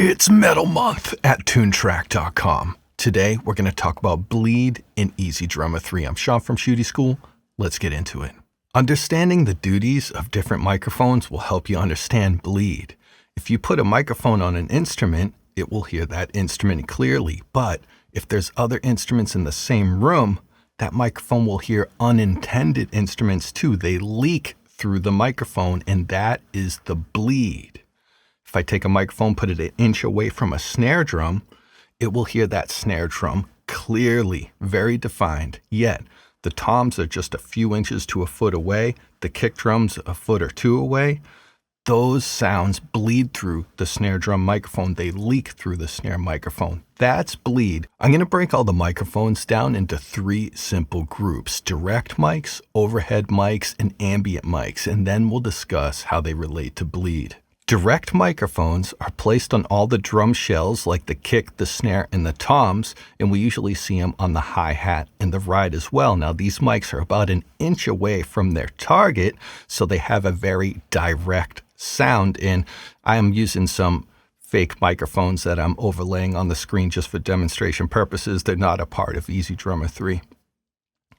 It's Metal Month at Toontrack.com. Today, we're going to talk about bleed in EZdrummer 3. I'm Sean from Shootie School. Let's get into it. Understanding the duties of different microphones will help you understand bleed. If you put a microphone on an instrument, it will hear that instrument clearly. But if there's other instruments in the same room, that microphone will hear unintended instruments too. They leak through the microphone, and that is the bleed. If I take a microphone, put it an inch away from a snare drum, it will hear that snare drum clearly, very defined. Yet, the toms are just a few inches to a foot away, the kick drums a foot or two away. Those sounds bleed through the snare drum microphone. They leak through the snare microphone. That's bleed. I'm going to break all the microphones down into three simple groups: direct mics, overhead mics, and ambient mics, and then we'll discuss how they relate to bleed. Direct microphones are placed on all the drum shells like the kick, the snare, and the toms, and we usually see them on the hi-hat and the ride as well. Now, these mics are about an inch away from their target, so they have a very direct sound, and I am using some fake microphones that I'm overlaying on the screen just for demonstration purposes. They're not a part of EZdrummer 3.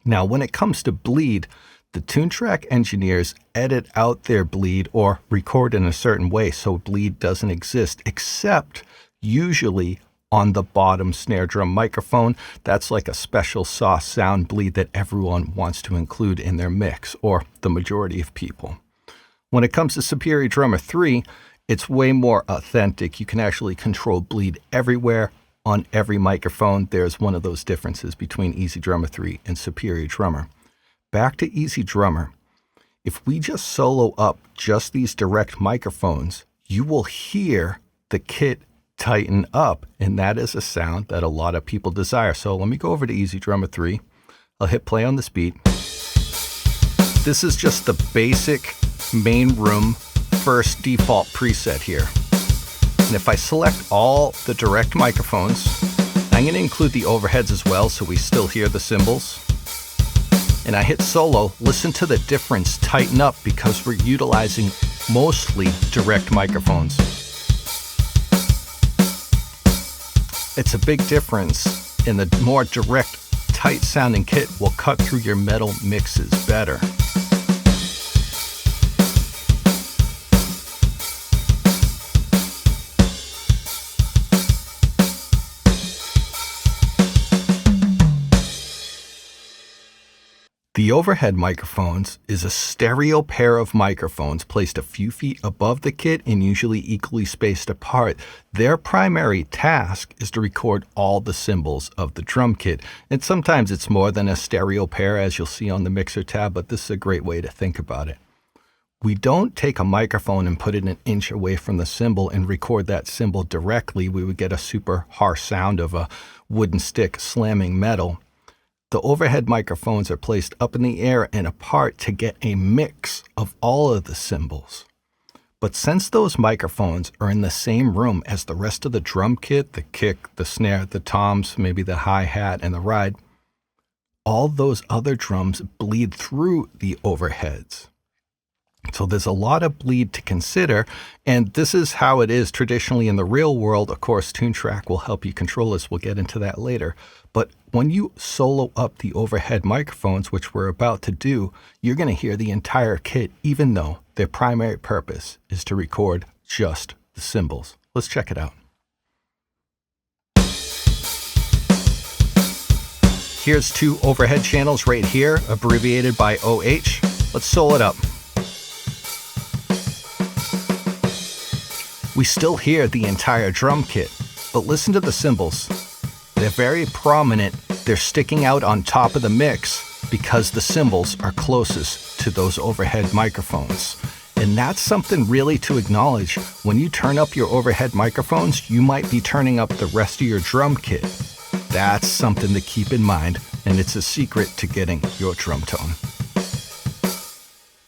Now, when it comes to bleed, the Toontrack engineers edit out their bleed or record in a certain way so bleed doesn't exist, except usually on the bottom snare drum microphone. That's like a special sauce sound bleed that everyone wants to include in their mix, or the majority of people. When it comes to EZdrummer 3, it's way more authentic. You can actually control bleed everywhere on every microphone. There's one of those differences between EZdrummer 3 and EZdrummer. Back to EZdrummer. If we just solo up just these direct microphones, you will hear the kit tighten up, and that is a sound that a lot of people desire. So let me go over to EZdrummer 3. I'll hit play on this beat. This is just the basic main room first default preset here. And if I select all the direct microphones, I'm going to include the overheads as well so we still hear the cymbals. And I hit solo, listen to the difference tighten up because we're utilizing mostly direct microphones. It's a big difference, and the more direct, tight sounding kit will cut through your metal mixes better. The overhead microphones is a stereo pair of microphones placed a few feet above the kit and usually equally spaced apart. Their primary task is to record all the cymbals of the drum kit. And sometimes it's more than a stereo pair, as you'll see on the mixer tab, but this is a great way to think about it. We don't take a microphone and put it an inch away from the cymbal and record that cymbal directly. We would get a super harsh sound of a wooden stick slamming metal. The overhead microphones are placed up in the air and apart to get a mix of all of the cymbals. But since those microphones are in the same room as the rest of the drum kit, the kick, the snare, the toms, maybe the hi-hat, and the ride, all those other drums bleed through the overheads. So there's a lot of bleed to consider, and this is how it is traditionally in the real world. Of course, Toontrack will help you control this. We'll get into that later. But when you solo up the overhead microphones, which we're about to do, you're going to hear the entire kit, even though their primary purpose is to record just the cymbals. Let's check it out. Here's two overhead channels right here, abbreviated by OH. Let's solo it up. We still hear the entire drum kit, but listen to the cymbals. They're very prominent. They're sticking out on top of the mix because the cymbals are closest to those overhead microphones. And that's something really to acknowledge. When you turn up your overhead microphones, you might be turning up the rest of your drum kit. That's something to keep in mind, and it's a secret to getting your drum tone.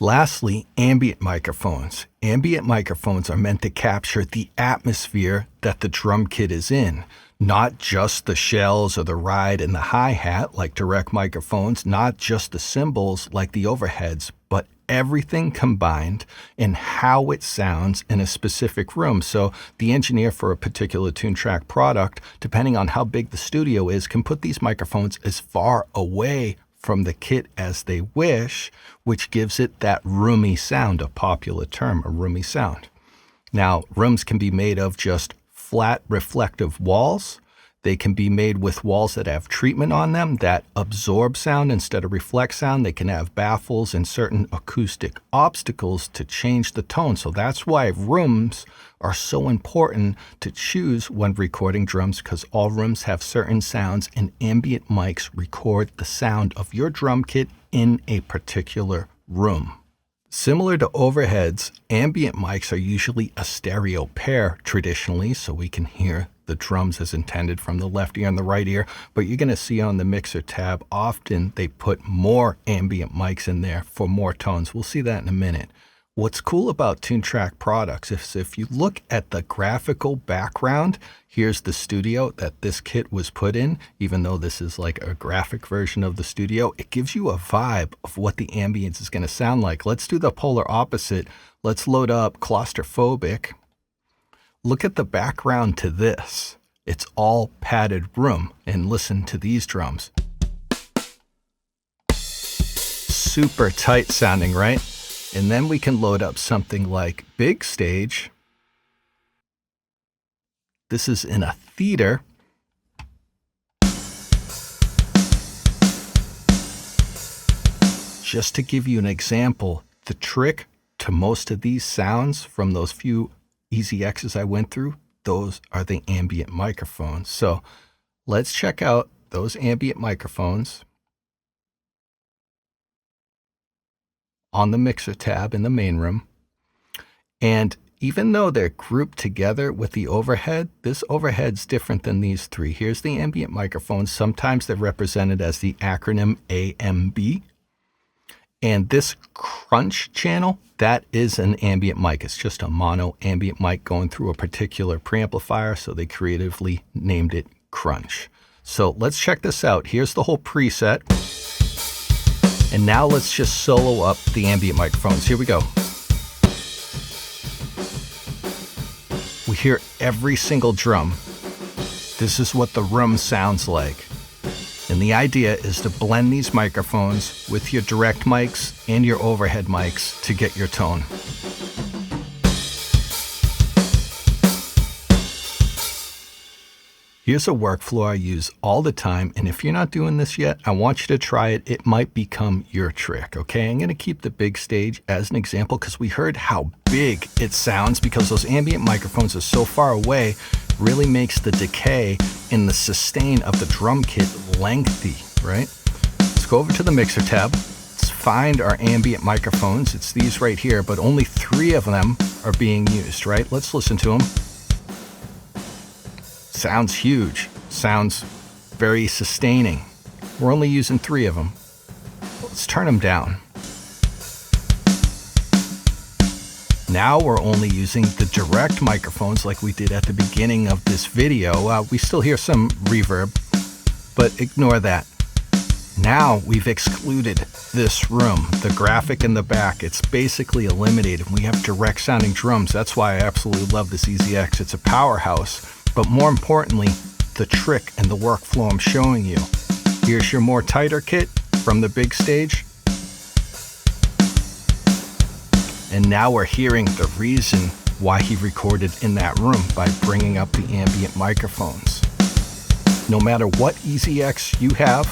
Lastly, ambient microphones. Ambient microphones are meant to capture the atmosphere that the drum kit is in. Not just the shells or the ride and the hi-hat like direct microphones, not just the cymbals like the overheads, but everything combined and how it sounds in a specific room. So the engineer for a particular Toontrack product, depending on how big the studio is, can put these microphones as far away from the kit as they wish, which gives it that roomy sound, a popular term, a roomy sound. Now, rooms can be made of just flat reflective walls. They can be made with walls that have treatment on them that absorb sound instead of reflect sound. They can have baffles and certain acoustic obstacles to change the tone. So that's why rooms are so important to choose when recording drums, because all rooms have certain sounds, and ambient mics record the sound of your drum kit in a particular room. Similar to overheads, ambient mics are usually a stereo pair traditionally, so we can hear the drums as intended from the left ear and the right ear. But you're going to see on the mixer tab, often they put more ambient mics in there for more tones. We'll see that in a minute. What's cool about Toontrack products is if you look at the graphical background, here's the studio that this kit was put in. Even though this is like a graphic version of the studio, it gives you a vibe of what the ambience is going to sound like. Let's do the polar opposite. Let's load up Claustrophobic. Look at the background to this. It's all padded room, and listen to these drums. Super tight sounding, right? And then we can load up something like Big Stage. This is in a theater. Just to give you an example, the trick to most of these sounds from those few EZXs I went through, those are the ambient microphones. So let's check out those ambient microphones on the mixer tab in the main room. And even though they're grouped together with the overhead, this overhead's different than these three. Here's the ambient microphones. Sometimes they're represented as the acronym AMB. And this crunch channel, that is an ambient mic. It's just a mono ambient mic going through a particular preamplifier, so they creatively named it crunch. So let's check this out. Here's the whole preset. And now let's just solo up the ambient microphones. Here we go. We hear every single drum. This is what the room sounds like. And the idea is to blend these microphones with your direct mics and your overhead mics to get your tone. Here's a workflow I use all the time, and if you're not doing this yet, I want you to try it. It might become your trick, okay? I'm going to keep the Big Stage as an example because we heard how big it sounds because those ambient microphones are so far away, really makes the decay in the sustain of the drum kit lengthy, right? Let's go over to the mixer tab. Let's find our ambient microphones. It's these right here, but only 3 of them are being used, right? Let's listen to them. Sounds huge, sounds very sustaining. We're only using 3 of them. Let's turn them down. Now we're only using the direct microphones like we did at the beginning of this video. We still hear some reverb, but ignore that. Now we've excluded this room, the graphic in the back. It's basically eliminated. We have direct sounding drums. That's why I absolutely love this EZX. It's a powerhouse. But more importantly, the trick and the workflow I'm showing you. Here's your more tighter kit from the Big Stage. And now we're hearing the reason why he recorded in that room by bringing up the ambient microphones. No matter what EZX you have,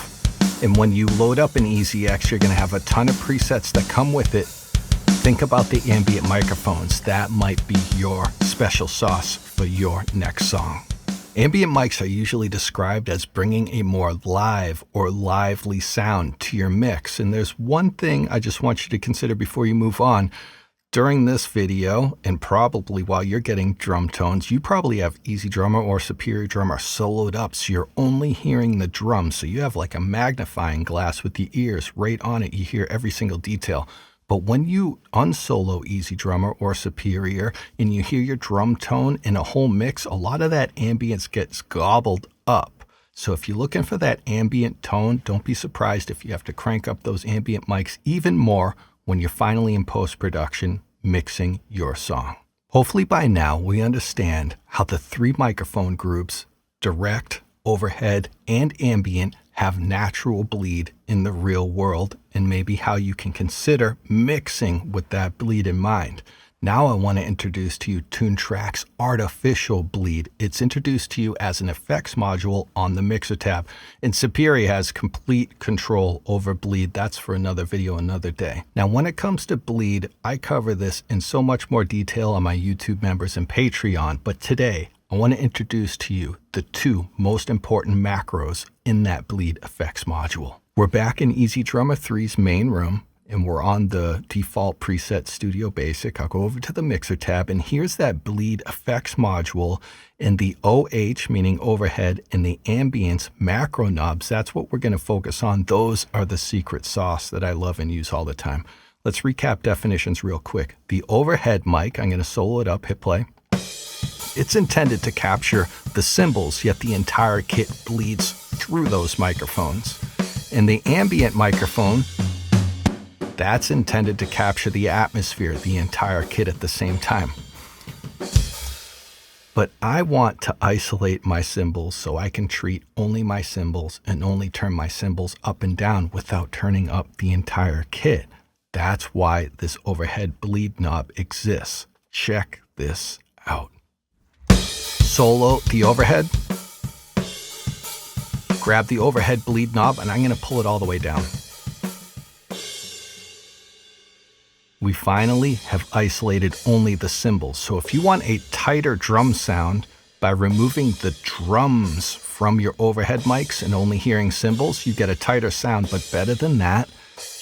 and when you load up an EZX, you're going to have a ton of presets that come with it. Think about the ambient microphones. That might be your special sauce for your next song. Ambient mics are usually described as bringing a more live or lively sound to your mix. And there's one thing I just want you to consider before you move on. During this video, and probably while you're getting drum tones, you probably have EZdrummer or Superior Drummer soloed up, so you're only hearing the drums. So you have like a magnifying glass with the ears right on it. You hear every single detail. But when you unsolo EZdrummer or Superior and you hear your drum tone in a whole mix, a lot of that ambience gets gobbled up. So if you're looking for that ambient tone, don't be surprised if you have to crank up those ambient mics even more when you're finally in post-production mixing your song. Hopefully by now we understand how the three microphone groups, direct, overhead, and ambient, have natural bleed in the real world, and maybe how you can consider mixing with that bleed in mind. Now I want to introduce to you Toontrack's artificial bleed. It's introduced to you as an effects module on the mixer tab, and 𝗘𝗫𝗖 has complete control over bleed. That's for another video, another day. Now, when it comes to bleed, I cover this in so much more detail on my YouTube members and Patreon, but today I want to introduce to you the two most important macros in that bleed effects module. We're back in EZdrummer 3's main room, and we're on the default preset Studio Basic. I'll go over to the Mixer tab, and here's that bleed effects module and the OH, meaning overhead, and the ambience macro knobs. That's what we're going to focus on. Those are the secret sauce that I love and use all the time. Let's recap definitions real quick. The overhead mic, I'm going to solo it up, hit play. It's intended to capture the cymbals, yet the entire kit bleeds through those microphones. And the ambient microphone, that's intended to capture the atmosphere, the entire kit at the same time. But I want to isolate my cymbals so I can treat only my cymbals and only turn my cymbals up and down without turning up the entire kit. That's why this overhead bleed knob exists. Check this out. Solo the overhead. Grab the overhead bleed knob, and I'm going to pull it all the way down. We finally have isolated only the cymbals. So if you want a tighter drum sound by removing the drums from your overhead mics and only hearing cymbals, you get a tighter sound. But better than that,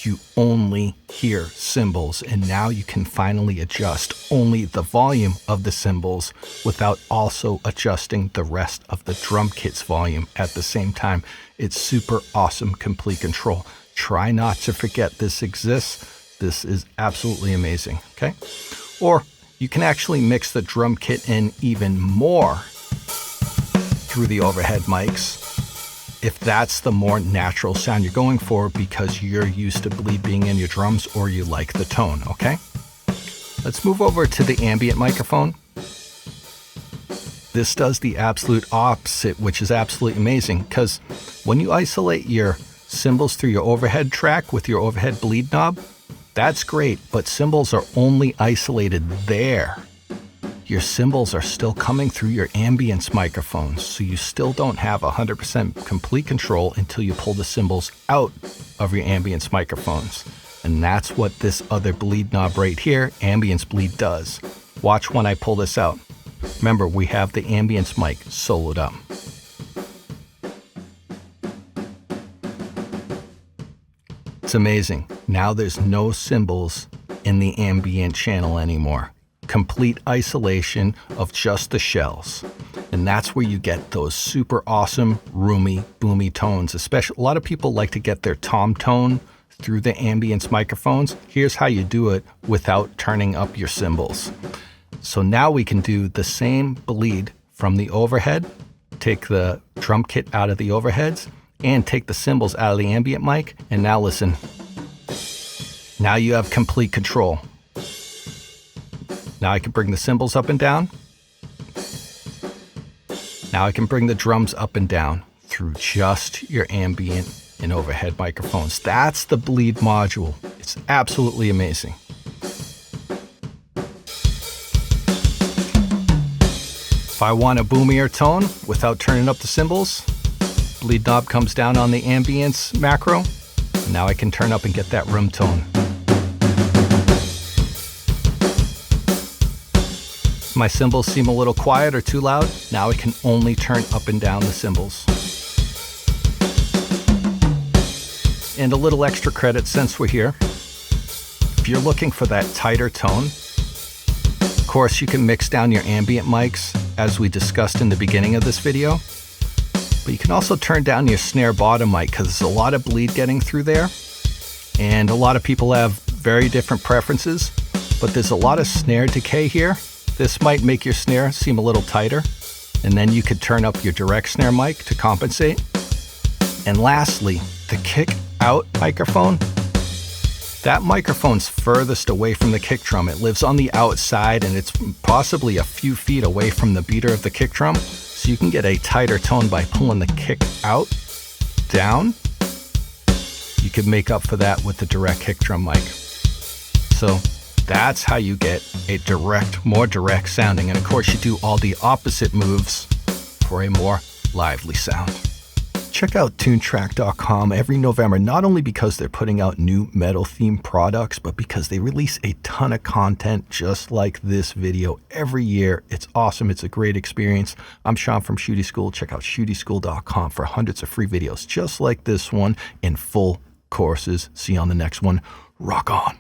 you only hear cymbals. And now you can finally adjust only the volume of the cymbals without also adjusting the rest of the drum kit's volume at the same time. It's super awesome, complete control. Try not to forget this exists. This is absolutely amazing, okay? Or you can actually mix the drum kit in even more through the overhead mics if that's the more natural sound you're going for because you're used to bleed being in your drums or you like the tone, okay? Let's move over to the ambient microphone. This does the absolute opposite, which is absolutely amazing because when you isolate your cymbals through your overhead track with your overhead bleed knob, that's great, but cymbals are only isolated there. Your cymbals are still coming through your ambience microphones, so you still don't have 100% complete control until you pull the cymbals out of your ambience microphones. And that's what this other bleed knob right here, ambience bleed, does. Watch when I pull this out. Remember, we have the ambience mic soloed up. It's amazing. Now there's no cymbals in the ambient channel anymore. Complete isolation of just the shells. And that's where you get those super awesome, roomy, boomy tones. Especially, a lot of people like to get their tom tone through the ambience microphones. Here's how you do it without turning up your cymbals. So now we can do the same bleed from the overhead, take the drum kit out of the overheads, and take the cymbals out of the ambient mic. And now listen. Now you have complete control. Now I can bring the cymbals up and down. Now I can bring the drums up and down through just your ambient and overhead microphones. That's the bleed module. It's absolutely amazing. If I want a boomier tone without turning up the cymbals, bleed knob comes down on the ambience macro. And now I can turn up and get that room tone. If my cymbals seem a little quiet or too loud, now I can only turn up and down the cymbals. And a little extra credit since we're here. If you're looking for that tighter tone, of course you can mix down your ambient mics as we discussed in the beginning of this video. But you can also turn down your snare bottom mic because there's a lot of bleed getting through there. And a lot of people have very different preferences, but there's a lot of snare decay here. This might make your snare seem a little tighter. And then you could turn up your direct snare mic to compensate. And lastly, the kick out microphone, That microphone's furthest away from the kick drum. It lives on the outside and it's possibly a few feet away from the beater of the kick drum. So you can get a tighter tone by pulling the kick out, down. You could make up for that with the direct kick drum mic. So that's how you get a direct, more direct sounding. And of course you do all the opposite moves for a more lively sound. Check out Toontrack.com every November, not only because they're putting out new metal-themed products, but because they release a ton of content just like this video every year. It's awesome. It's a great experience. I'm Sean from Shootie School. Check out ShootieSchool.com for hundreds of free videos just like this one in full courses. See you on the next one. Rock on.